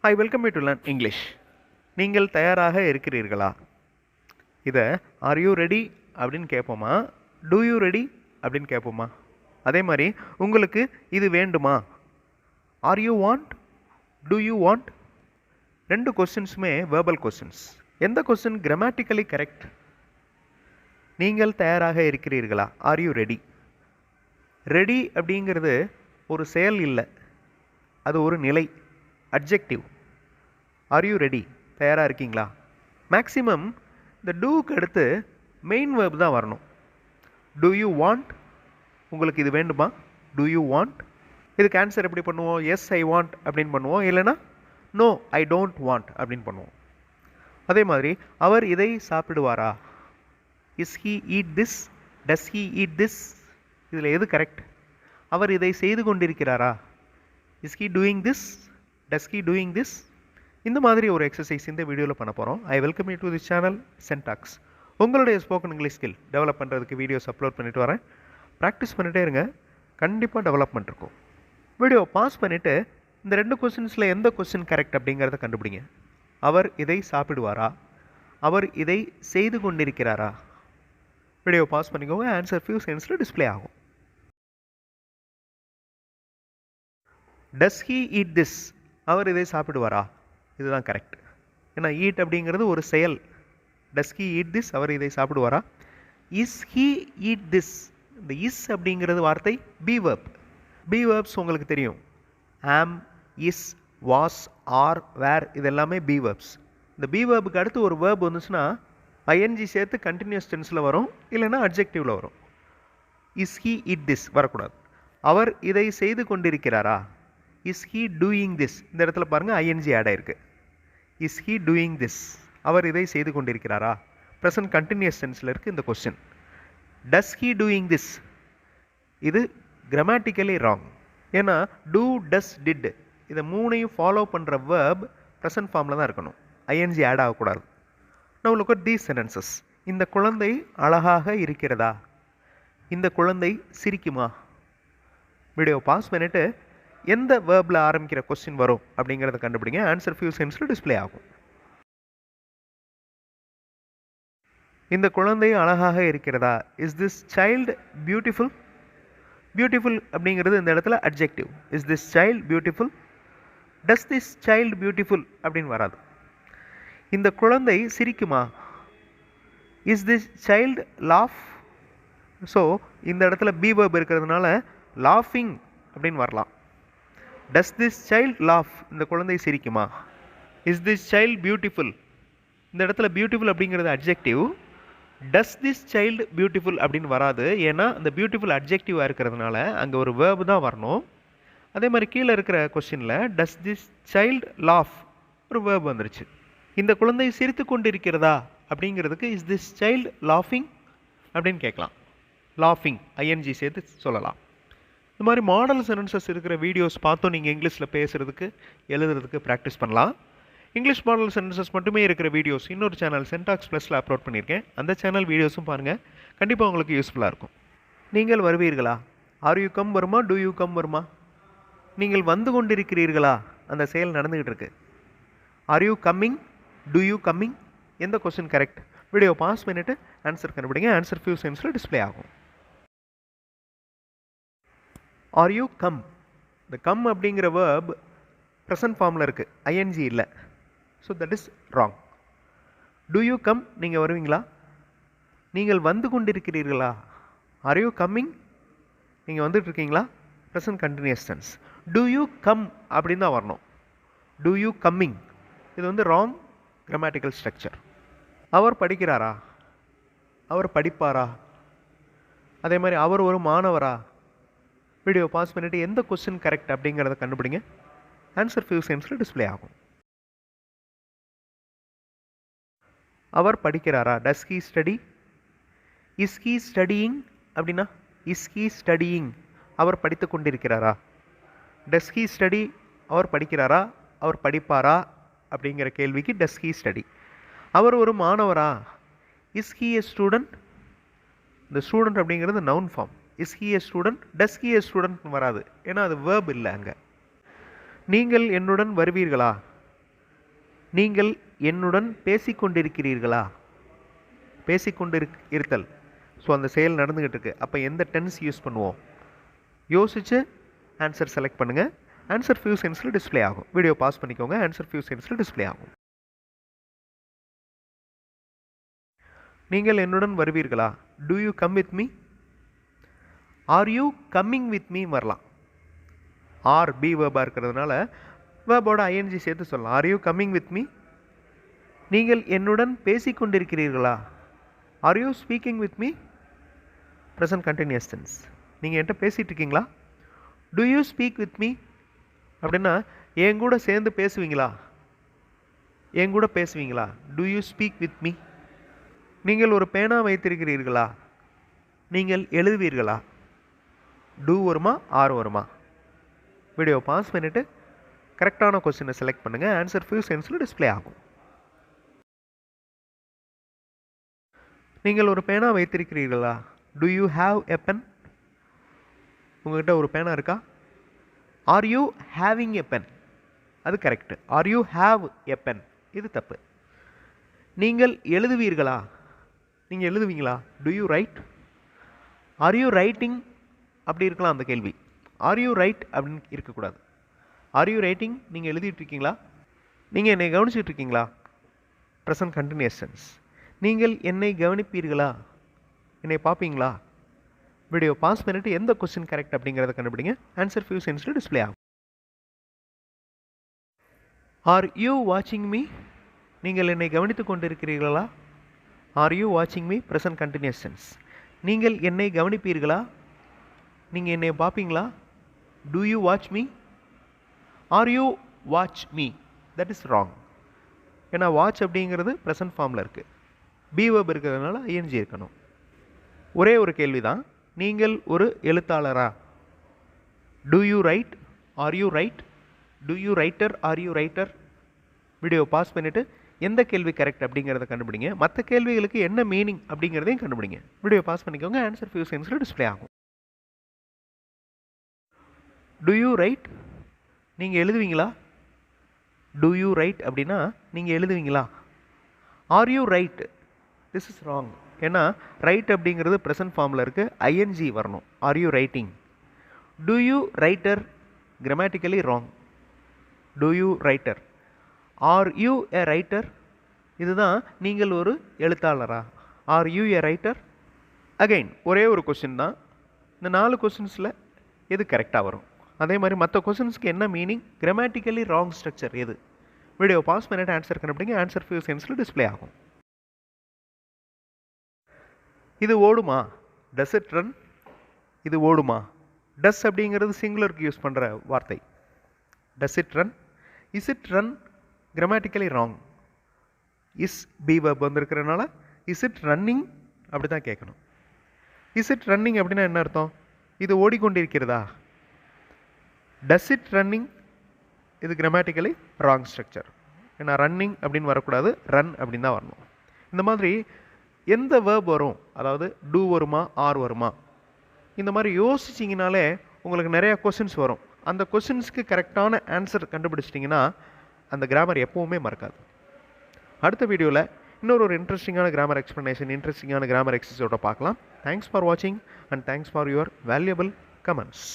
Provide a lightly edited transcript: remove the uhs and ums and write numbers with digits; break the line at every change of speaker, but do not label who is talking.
Hi, welcome you to learn English. நீங்கள் தயாராக இருக்கிறீர்களா? இதை are you ready அப்படின்னு கேட்போமா, do you ready அப்படின்னு கேட்போமா? அதே மாதிரி உங்களுக்கு இது வேண்டுமா, are you want, do you want? ரெண்டு கொஸ்டின்ஸுமே verbal questions. எந்த கொஸ்டின் grammatically correct? நீங்கள் தயாராக இருக்கிறீர்களா, are you ready? ரெடி அப்படிங்கிறது ஒரு செயல் இல்லை, அது ஒரு நிலை, adjective. ஆர் யூ ரெடி, தயாராக இருக்கீங்களா? மேக்ஸிமம் இந்த டூக்கு அடுத்து மெயின் வேர்ப் தான் வரணும். டூ யூ வாண்ட், உங்களுக்கு இது வேண்டுமா, டூ யூ வாண்ட். இதுக்கு ஆன்சர் எப்படி பண்ணுவோம், எஸ் ஐ வாண்ட் அப்படின்னு பண்ணுவோம், இல்லைனா நோ ஐ டோன்ட் வாண்ட் அப்படின்னு பண்ணுவோம். அதே மாதிரி அவர் இதை சாப்பிடுவாரா, is he eat this, does he eat this. இதில் எது கரெக்ட்? அவர் இதை செய்து கொண்டிருக்கிறாரா, is he doing this, does he doing this. இந்த மாதிரி ஒரு எக்ஸசைஸ் இந்த வீடியோவில் பண்ண போகிறோம். I welcome you to this channel சென்டாக்ஸ். உங்களுடைய ஸ்போக்கன் இங்கிலீஷ் ஸ்கில் டெவலப் பண்ணுறதுக்கு வீடியோஸ் அப்லோட் பண்ணிட்டு வரேன். ப்ராக்டிஸ் பண்ணிகிட்டே இருங்க, கண்டிப்பாக டெவலப்மெண்ட் இருக்கும். வீடியோ பாஸ் பண்ணிவிட்டு இந்த ரெண்டு கொஸ்டின்ஸில் எந்த கொஸ்டின் கரெக்ட் அப்படிங்கிறத கண்டுபிடிங்க. அவர் இதை சாப்பிடுவாரா, அவர் இதை செய்து கொண்டிருக்கிறாரா. வீடியோ பாஸ் பண்ணிக்கோங்க, ஆன்சர் ஃபியூ செகண்ட்ஸில் டிஸ்பிளே ஆகும். டஸ் ஹீ ஈட் திஸ், அவர் இதை சாப்பிடுவாரா, இதுதான் கரெக்ட். ஏன்னா ஈட் அப்படிங்கிறது ஒரு செயல். டஸ் ஹீ ஈட் திஸ், அவர் இதை சாப்பிடுவாரா. இஸ் ஹீ ஈட் திஸ், இந்த இஸ் அப்படிங்கிறது வார்த்தை பி வேர்ப். பி வேர்ப்ஸ் உங்களுக்கு தெரியும், ஆம், இஸ், வாஸ், ஆர், வேர், இது எல்லாமே பி வேர்ப்ஸ். இந்த பி வேர்புக்கு அடுத்து ஒரு வேர்ப் வந்துச்சுன்னா ஐஎன்ஜி சேர்த்து கண்டினியூஸ் டென்ஸில் வரும், இல்லைன்னா அட்ஜெக்டிவில் வரும். இஸ் ஹீ ஈட் திஸ் வரக்கூடாது. அவர் இதை செய்து கொண்டிருக்கிறாரா, இஸ் ஹீ டூயிங் திஸ். இந்த இடத்துல பாருங்கள் ஐஎன்ஜி ஆட் ஆயிருக்கு. இஸ் ஹீ டூயிங் திஸ், அவர் இதை செய்து கொண்டிருக்கிறாரா. ப்ரெசன்ட் கண்டினியூஸ் டென்ஸில் இருக்குது இந்த question. Does he doing this, இது கிராமட்டிக்கலி ராங். ஏன்னா டூ, டஸ், டிட் இதை மூணையும் ஃபாலோ பண்ணுற வேர்ப் ப்ரெசன்ட் ஃபார்மில் தான் இருக்கணும், ஐஎன்ஜி ஆட் ஆகக்கூடாது. Now look at these sentences. இந்த குழந்தை அழகாக இருக்கிறதா, இந்த குழந்தை சிரிக்குமா. வீடியோ பாஸ் பண்ணிவிட்டு எந்த வேர்பில் ஆரம்பிக்கிற கொஸ்டின் வரும் அப்படிங்கிறத கண்டுபிடிங்க. ஆன்சர் ஃபியூ செகண்ட்ஸில் டிஸ்பிளே ஆகும். இந்த குழந்தை அழகாக இருக்கிறதா, is this child beautiful. Beautiful அப்படிங்கிறது இந்த இடத்துல adjective. Is this child beautiful, does this child beautiful அப்படின்னு வராது. இந்த குழந்தை சிரிக்குமா, is this child laugh. So இந்த இடத்துல பி வேர்ப் இருக்கிறதுனால லாஃபிங் அப்படின்னு வரலாம். டஸ் திஸ் சைல்ட் லாஃப், இந்த குழந்தை சிரிக்குமா. இஸ் திஸ் சைல்ட் பியூட்டிஃபுல், இந்த இடத்துல பியூட்டிஃபுல் அப்படிங்கிறது adjective. Does this child beautiful அப்படின்னு வராது, ஏன்னா அந்த பியூட்டிஃபுல் அட்ஜெக்டிவாக இருக்கிறதுனால அங்கே ஒரு வேர்பு தான் வரணும். அதே மாதிரி கீழே இருக்கிற கொஸ்டினில் டஸ் திஸ் சைல்டு லாஃப் ஒரு வேர்பு வந்துருச்சு. இந்த குழந்தை சிரித்து கொண்டு இருக்கிறதா அப்படிங்கிறதுக்கு இஸ் திஸ் சைல்டு லாஃபிங் அப்படின்னு கேட்கலாம். லாஃபிங் ஐஎன்ஜி சேர்த்து சொல்லலாம். இந்த மாதிரி மாடல் சென்டென்சஸ் இருக்கிற வீடியோஸ் பார்த்தோம் நீங்கள் இங்கிலீஷில் பேசுகிறதுக்கு எழுதுறதுக்கு ப்ராக்டிஸ் பண்ணலாம். இங்கிலீஷ் மாடல் சென்டென்சஸ் மட்டுமே இருக்கிற வீடியோஸ் இன்னொரு சேனல் சென்டாக்ஸ் ப்ளஸில் அப்லோட் பண்ணியிருக்கேன். அந்த சேனல் வீடியோஸும் பாருங்கள், கண்டிப்பாக உங்களுக்கு யூஸ்ஃபுல்லாக இருக்கும். நீங்கள் வருவீர்களா, ஆர் யூ கம் வருமா, டூ யூ கம் வருமா. நீங்கள் வந்து கொண்டிருக்கிறீர்களா, அந்த செயல் நடந்துக்கிட்டு இருக்கு. Are you coming, do you coming. எந்த கொஸ்டின் கரெக்ட்? வீடியோ பாஸ் பண்ணிவிட்டு ஆன்சர் கண்டுபிடிங்க. ஆன்சர் ஃபியூ செகண்ட்ஸில் டிஸ்பிளே ஆகும். ஆர் யூ கம், இந்த கம் அப்படிங்கிற வேர்ப் ப்ரெசன்ட் ஃபார்மில் இருக்குது, ஐஎன்ஜி இல்லை. So that is wrong. Do you come, நீங்கள் வருவீங்களா. நீங்கள் வந்து கொண்டிருக்கிறீர்களா, ஆர் யூ கம்மிங், நீங்கள் வந்துட்டு இருக்கீங்களா, present continuous tense. Do you come அப்படின்னு தான் வரணும், டூ யூ கம்மிங். இது வந்து ராங் கிராமட்டிக்கல் ஸ்ட்ரக்சர். அவர் படிக்கிறாரா, அவர் படிப்பாரா. அதே மாதிரி அவர் ஒரு மாணவரா. வீடியோ பாஸ் பண்ணிவிட்டு எந்த கொஸ்டின் கரெக்ட் அப்படிங்கிறத கண்டுபிடிங்க. ஆன்சர் ஃபியூ செகண்ட்ஸில் டிஸ்பிளே ஆகும். அவர் படிக்கிறாரா, does he study. Is he studying அப்படின்னா இஸ் ஹீ ஸ்டடியிங், அவர் படித்து கொண்டிருக்கிறாரா. டஸ் ஹீ ஸ்டடி, அவர் படிக்கிறாரா, அவர் படிப்பாரா அப்படிங்கிற கேள்விக்கு டஸ் ஹீ ஸ்டடி. அவர் ஒரு மாணவரா, இஸ் ஹீ எ ஸ்டூடெண்ட். இந்த ஸ்டூடெண்ட் அப்படிங்கிறது noun form. Is he a student, does he a student வராது, ஏன்னா அது வேர்ப் இல்லை அங்கே. நீங்கள் என்னுடன் வருவீர்களா, நீங்கள் என்னுடன் பேசிக்கொண்டிருக்கிறீர்களா? பேசிக்கொண்டு இருத்தல். ஸோ அந்த செயல் நடந்துக்கிட்டு இருக்கு. அப்போ எந்த டென்ஸ் யூஸ் பண்ணுவோம்? யோசிச்சு ஆன்சர் செலக்ட் பண்ணுங்கள். ஆன்சர் ஃபியூ செகண்ட்ஸில் டிஸ்ப்ளே ஆகும். வீடியோ பாஸ் பண்ணிக்கோங்க. ஆன்சர் ஃபியூ செகண்ட்ஸில் டிஸ்ப்ளே ஆகும். நீங்கள் என்னுடன் வருவீர்களா? Do you come with me? Are you coming with me வரலாம். ஆர் பி வேர்பாக இருக்கிறதுனால வேர்போட ஐஎன்ஜி சேர்த்து சொல்லலாம். Are you coming with me? நீங்கள் என்னுடன் பேசிக்கொண்டிருக்கிறீர்களா? Are you speaking with me? Present continuous tense. நீங்கள் என்கிட்ட பேசிகிட்டு இருக்கீங்களா? Do you speak with me அப்படின்னா என் கூட சேர்ந்து பேசுவீங்களா? என் கூட பேசுவீங்களா? To you speak with me? நீங்கள் ஒரு பேனா வைத்திருக்கிறீர்களா? நீங்கள் எழுதுவீர்களா? டூ வருமா ஆர் வருமா? வீடியோ பாஸ் பண்ணிவிட்டு கரெக்டான கொஸ்டினை செலக்ட் பண்ணுங்கள். ஆன்சர் ஃபியூ செகண்ட்ஸில் டிஸ்ப்ளே ஆகும். நீங்கள் ஒரு பேனா வைத்திருக்கிறீர்களா? Do you have a pen? உங்கள்கிட்ட ஒரு பேனா இருக்கா? Are you having a pen? அது correct. Are you have a pen இது தப்பு. நீங்கள் எழுதுவீர்களா? நீங்கள் எழுதுவீங்களா? Do you write? Are you writing அப்படி இருக்கலாம் அந்த கேள்வி. ஆர் யூ ரைட் அப்படின்னு இருக்கக்கூடாது. Are you writing? நீங்கள் எழுதிட்டு இருக்கீங்களா? நீங்கள் என்னை கவனிச்சிட்டு இருக்கீங்களா? Present continuous tense. நீங்கள் என்னை கவனிப்பீர்களா? என்னை பார்ப்பீங்களா? வீடியோ பாஸ் பண்ணிட்டு எந்த கொஸ்டின் கரெக்ட் அப்படிங்கிறத கண்டுபிடிங்க. ஆன்சர் ஃபியூ செகண்ட்ஸில் டிஸ்ப்ளே ஆகும். ஆர் யூ வாட்சிங் மீ? நீங்கள் என்னை கவனித்து கொண்டிருக்கிறீர்களா? ஆர் யூ வாட்சிங் மீ? Present continuous tense. நீங்கள் என்னை கவனிப்பீர்களா? நீங்கள் என்னை பார்ப்பீங்களா? Do you watch me? Are you watch me? That is wrong. ஏன்னா வாட்ச் அப்படிங்கிறது ப்ரெசன்ட் ஃபார்மில் இருக்குது. பி வேர்ப் இருக்கிறதுனால ஐஎன்ஜி இருக்கணும். ஒரே ஒரு கேள்வி தான். நீங்கள் ஒரு எழுத்தாளரா? Do you write? Are you write? Do you writer? Are you writer? Video pause பண்ணிவிட்டு எந்த கேள்வி கரெக்ட் அப்படிங்கிறத கண்டுபிடிங்க. மற்ற கேள்விகளுக்கு என்ன மீனிங் அப்படிங்கிறதையும் கண்டுபிடிங்க. வீடியோ பாஸ் பண்ணிக்கோங்க. ஆன்சர் ஃபியூ செகண்ட்ஸில் டிஸ்ப்ளே ஆகும். Do you write? நீங்கள் எழுதுவீங்களா? டு யூ ரைட் அப்படின்னா நீங்கள் எழுதுவீங்களா? Are you write? This is wrong. ஏன்னா ரைட் அப்படிங்கிறது ப்ரெசன்ட் ஃபார்மில் இருக்குது. ஐஎன்ஜி வரணும். Are you writing? Do you writer? Grammatically wrong. Do you writer? Are you a writer? இதுதான் நீங்கள் ஒரு எழுத்தாளரா? Are you a writer? Again ஒரே ஒரு கொஸ்டின் தான். இந்த 4 கொஸ்டின்ஸில் எது கரெக்டாக வரும்? அதே மாதிரி மற்ற கொஸ்டின்ஸ்க்கு என்ன மீனிங்? கிராமட்டிக்கலி ராங் ஸ்ட்ரக்சர் எது? வீடியோ பாஸ் பண்ணிட்டு ஆன்சர் கண்டுபிடிங்க. ஆன்சர் ஃபியூ செகண்ட்ஸில் டிஸ்ப்ளே ஆகும். இது ஓடுமா? Does it run? இது ஓடுமா? டஸ் அப்படிங்கிறது சிங்குலருக்கு யூஸ் பண்ணுற வார்த்தை. Does it run? Is it run? Grammatically wrong. Is be verb வந்திருக்கிறனால இஸ் இட் ரன்னிங் அப்படி தான் கேட்கணும். இஸ் இட் ரன்னிங் அப்படின்னா என்ன அர்த்தம்? இது ஓடிக்கொண்டிருக்கிறதா? Does it running? இது கிராமட்டிக்கலி ராங் ஸ்ட்ரக்சர். ஏன்னா ரன்னிங் அப்படின்னு வரக்கூடாது, ரன் அப்படின்னு தான் வரணும். இந்த மாதிரி எந்த வேர்ப் வரும், அதாவது டூ வருமா ஆர் வருமா, இந்த மாதிரி யோசிச்சிங்கனாலே உங்களுக்கு நிறையா கொஸ்டின்ஸ் வரும். அந்த கொஸ்டின்ஸ்க்கு கரெக்டான ஆன்சர் கண்டுபிடிச்சிட்டிங்கன்னா அந்த கிராமர் எப்போவுமே மறக்காது. அடுத்த வீடியோவில் இன்னொரு இன்ட்ரெஸ்டிங்கான கிராமர் எக்ஸ்ப்ளனேஷன், இன்ட்ரெஸ்டிங்கான கிராமர் எக்ஸசைஸோட பார்க்கலாம். தேங்க்ஸ் ஃபார் வாட்சிங் and thanks for your valuable comments.